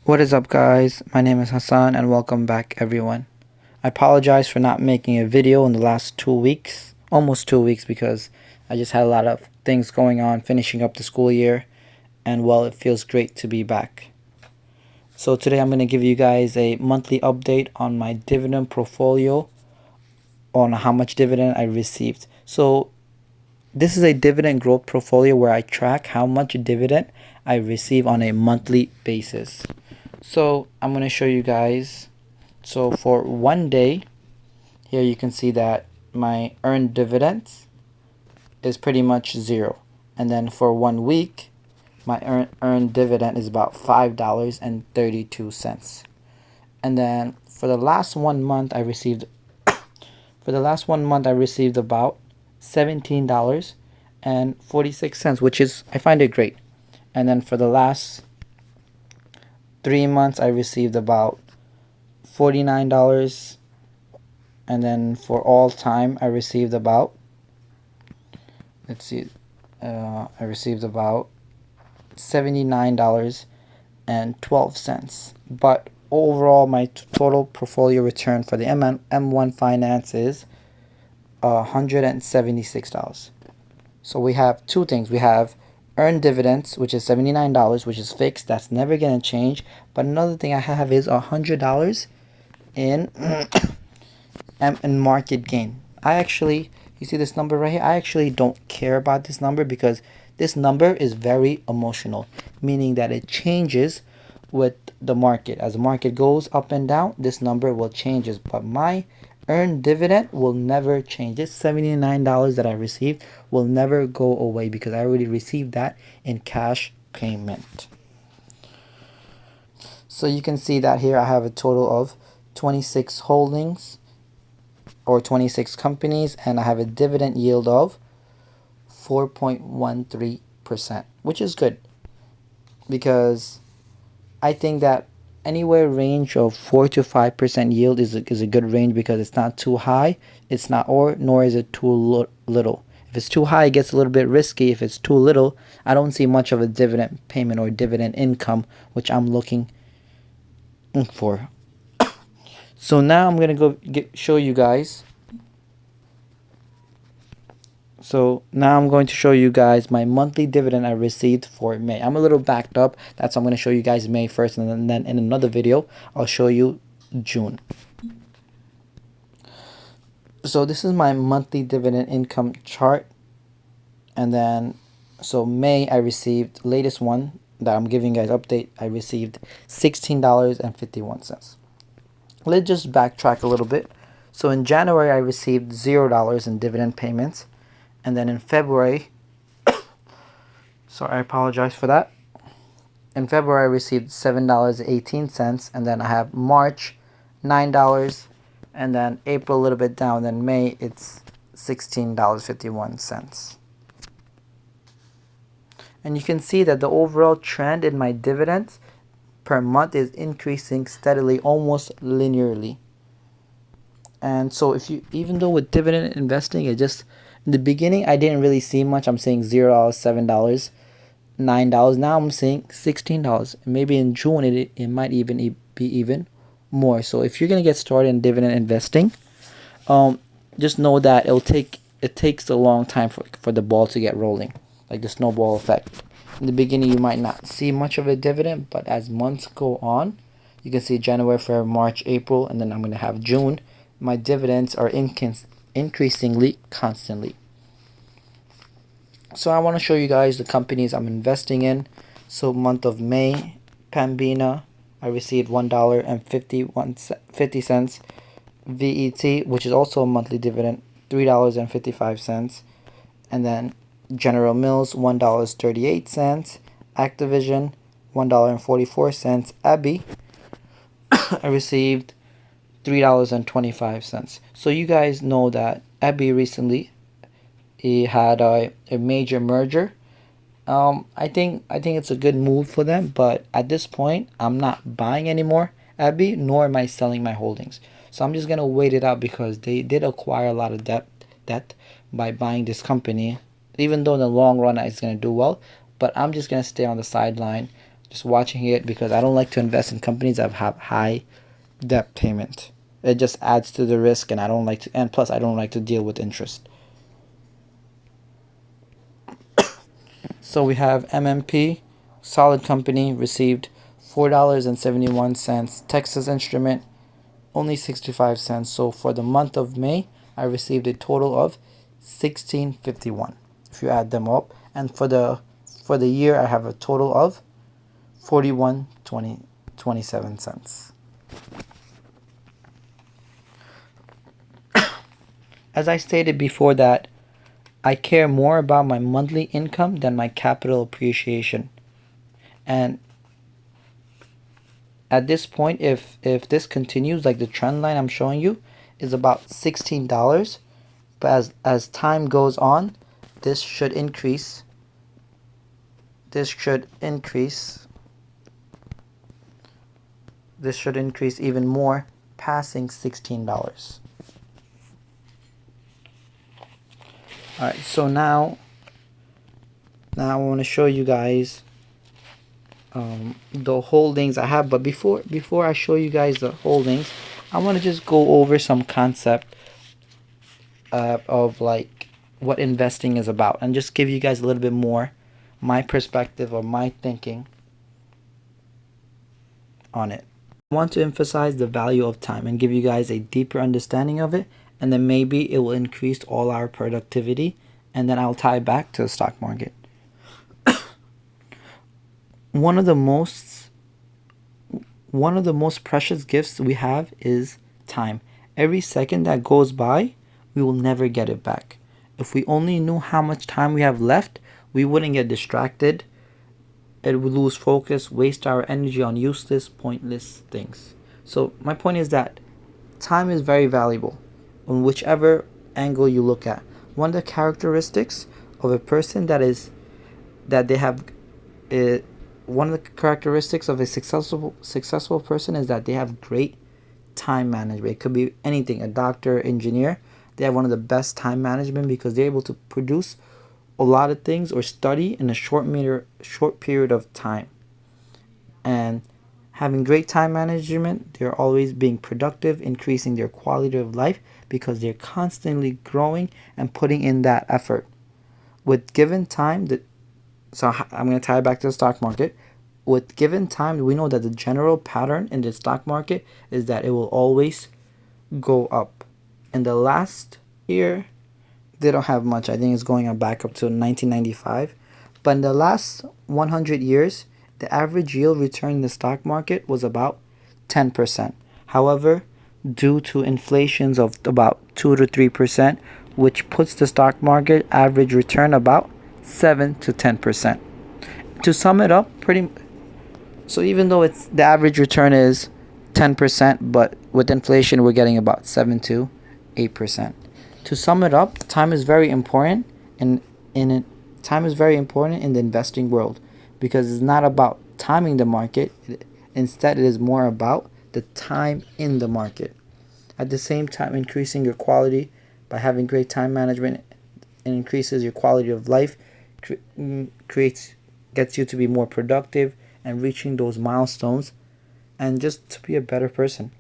What is up, guys? My name is Hassan and welcome back, everyone. I apologize for not making a video in the last 2 weeks, almost 2 weeks, because I just had a lot of things going on finishing up the school year, and well, it feels great to be back. So today I'm going to give you guys a monthly update on my dividend portfolio, on how much dividend I received. So this is a dividend growth portfolio where I track how much dividend I receive on a monthly basis. So I'm going to show you guys. So for one day, here you can see that my earned dividends is pretty much zero. And then for 1 week, my earned dividend is about $5.32. And then for the last 1 month, I received about $17.46, which is, I find it great. And then for the last 3 months, I received about $49. And then for all time, I received about, I received about $79.12. But overall, my total portfolio return for the M1 Finance is $176. So we have two things. We have earned dividends, which is $79, which is fixed. That's never going to change. But another thing I have is $100 in in market gain. You see this number right here? I actually don't care about this number because this number is very emotional, meaning that it changes with the market. As the market goes up and down, this number will change. But my earned dividend will never change. This $79 that I received will never go away because I already received that in cash payment. So you can see that here I have a total of 26 holdings, or 26 companies, and I have a dividend yield of 4.13%, which is good because I think that anywhere range of 4 to 5% yield is a good range because it's not too high, it's not, nor is it too little. If it's too high, it gets a little bit risky. If it's too little, I don't see much of a dividend payment or dividend income, which I'm looking for. So now I'm gonna show you guys. So now I'm going to show you guys my monthly dividend I received for May. I'm a little backed up. That's why I'm going to show you guys May first, and then in another video I'll show you June. So this is my monthly dividend income chart. And then so May I received, latest one that I'm giving you guys update, I received $16.51. Let's just backtrack a little bit. So in January I received $0 in dividend payments. And then in February, sorry, I apologize for that. In February, I received $7.18, and then I have March, $9, and then April a little bit down, then May, it's $16.51. And you can see that the overall trend in my dividends per month is increasing steadily, almost linearly. And so even though with dividend investing, in the beginning, I didn't really see much. I'm saying $0, $7, $9. Now I'm saying $16. Maybe in June, it might even be even more. So if you're going to get started in dividend investing, just know that it takes a long time for the ball to get rolling, like the snowball effect. In the beginning, you might not see much of a dividend, but as months go on, you can see January, February, March, April, and then I'm going to have June. My dividends are increasingly constantly. So I want to show you guys the companies I'm investing in. So month of May, Pambina, I received $1.50. VET, which is also a monthly dividend, $3.55. And then General Mills, $1.38. Activision, $1.44. Abby, I received $3.25. So you guys know that Abby recently had a major merger. I think it's a good move for them, but at this point I'm not buying anymore Abby, nor am I selling my holdings. So I'm just gonna wait it out because they did acquire a lot of debt by buying this company, even though in the long run it's gonna do well. But I'm just gonna stay on the sideline just watching it, because I don't like to invest in companies that have high debt payment. It just adds to the risk, and I don't like to, and plus I don't like to deal with interest. So we have MMP, solid company, received $4.71. Texas Instrument, only 65 cents. So for the month of May, I received a total of 16.51 if you add them up. And for the year, I have a total of 41.27 cents. As I stated before, that I care more about my monthly income than my capital appreciation. And at this point, if this continues, like the trend line I'm showing you is about $16, but as time goes on, this should increase. This should increase even more, passing $16. Alright, so now I want to show you guys the holdings I have. But before I show you guys the holdings, I want to just go over some concept of like what investing is about, and just give you guys a little bit more my perspective or my thinking on it. I want to emphasize the value of time and give you guys a deeper understanding of it, and then maybe it will increase all our productivity, and then I'll tie back to the stock market. One of the most precious gifts we have is time. Every second that goes by, we will never get it back. If we only knew how much time we have left, we wouldn't get distracted. It would lose focus, waste our energy on useless, pointless things. So my point is that time is very valuable on whichever angle you look at. One of the characteristics of a person one of the characteristics of a successful person is that they have great time management. It could be anything, a doctor, engineer. They have one of the best time management because they're able to produce a lot of things or study in a short period of time. And having great time management, they're always being productive, increasing their quality of life because they're constantly growing and putting in that effort. With given time, so I'm going to tie it back to the stock market. With given time, we know that the general pattern in the stock market is that it will always go up. In the last year, they don't have much. I think it's going back up to 1995. But in the last 100 years, the average yield return in the stock market was about 10%. However, due to inflations of about 2 to 3%, which puts the stock market average return about 7 to 10%. To sum it up, so even though the average return is 10%, but with inflation we're getting about 7 to 8%. To sum it up, time is very important time is very important in the investing world, because it's not about timing the market. Instead, it is more about the time in the market. At the same time, increasing your quality by having great time management and increases your quality of life, gets you to be more productive and reaching those milestones, and just to be a better person.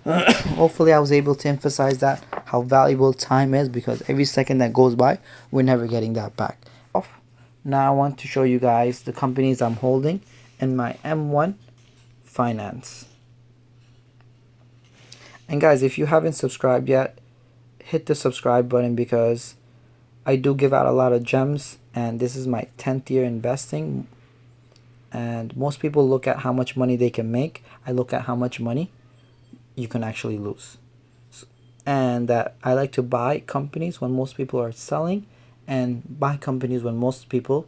Hopefully I was able to emphasize that, how valuable time is, because every second that goes by, we're never getting that back. Now I want to show you guys the companies I'm holding in my M1 Finance. And guys, if you haven't subscribed yet, hit the subscribe button, because I do give out a lot of gems, and this is my 10th year investing. And most people look at how much money they can make. I look at how much money you can actually lose. And that I like to buy companies when most people are selling, and buy companies when most people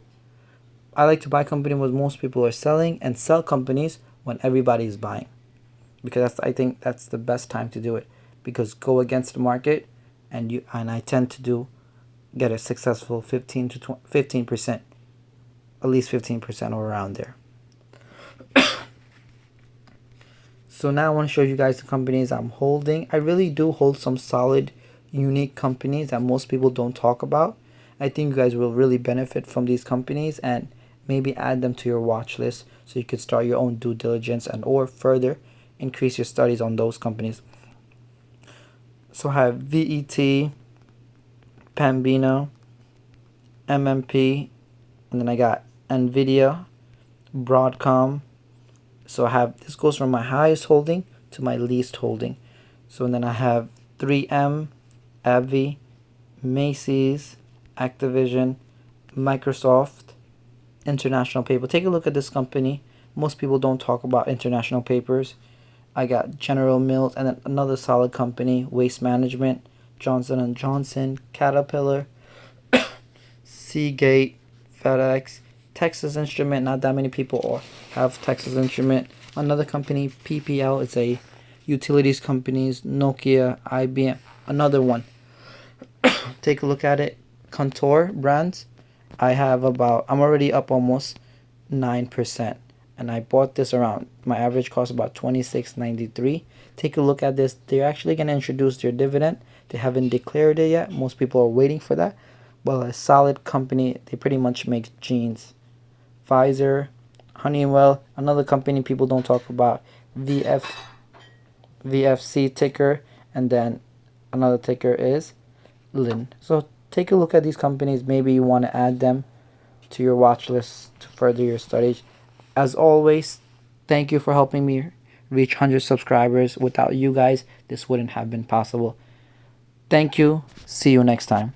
are selling, and sell companies when everybody's buying, because I think that's the best time to do it, because go against the market, and I tend to get a successful 15%, at least 15% or around there. So now I want to show you guys the companies I'm holding. I really do hold some solid, unique companies that most people don't talk about. I think you guys will really benefit from these companies, and maybe add them to your watch list so you could start your own due diligence and or further increase your studies on those companies. So I have VET, Pambino, MMP, and then I got Nvidia, Broadcom. So I have, this goes from my highest holding to my least holding. So and then I have 3M, AbbVie, Macy's, Activision, Microsoft, International Paper. Take a look at this company. Most people don't talk about International Papers. I got General Mills, and then another solid company, Waste Management, Johnson & Johnson, Caterpillar, Seagate, FedEx, Texas Instrument. Not that many people have Texas Instrument. Another company, PPL, it's a utilities companies, Nokia, IBM. Another one. Take a look at it. Contour brands. I'm already up almost 9%. And I bought this around, my average cost about $26.93. Take a look at this. They're actually going to introduce their dividend. They haven't declared it yet. Most people are waiting for that. Well, a solid company. They pretty much make jeans. Pfizer, Honeywell, another company people don't talk about. VFC ticker, and then another ticker is Lin. So take a look at these companies. Maybe you want to add them to your watch list to further your studies. As always, thank you for helping me reach 100 subscribers. Without you guys, this wouldn't have been possible. Thank you. See you next time.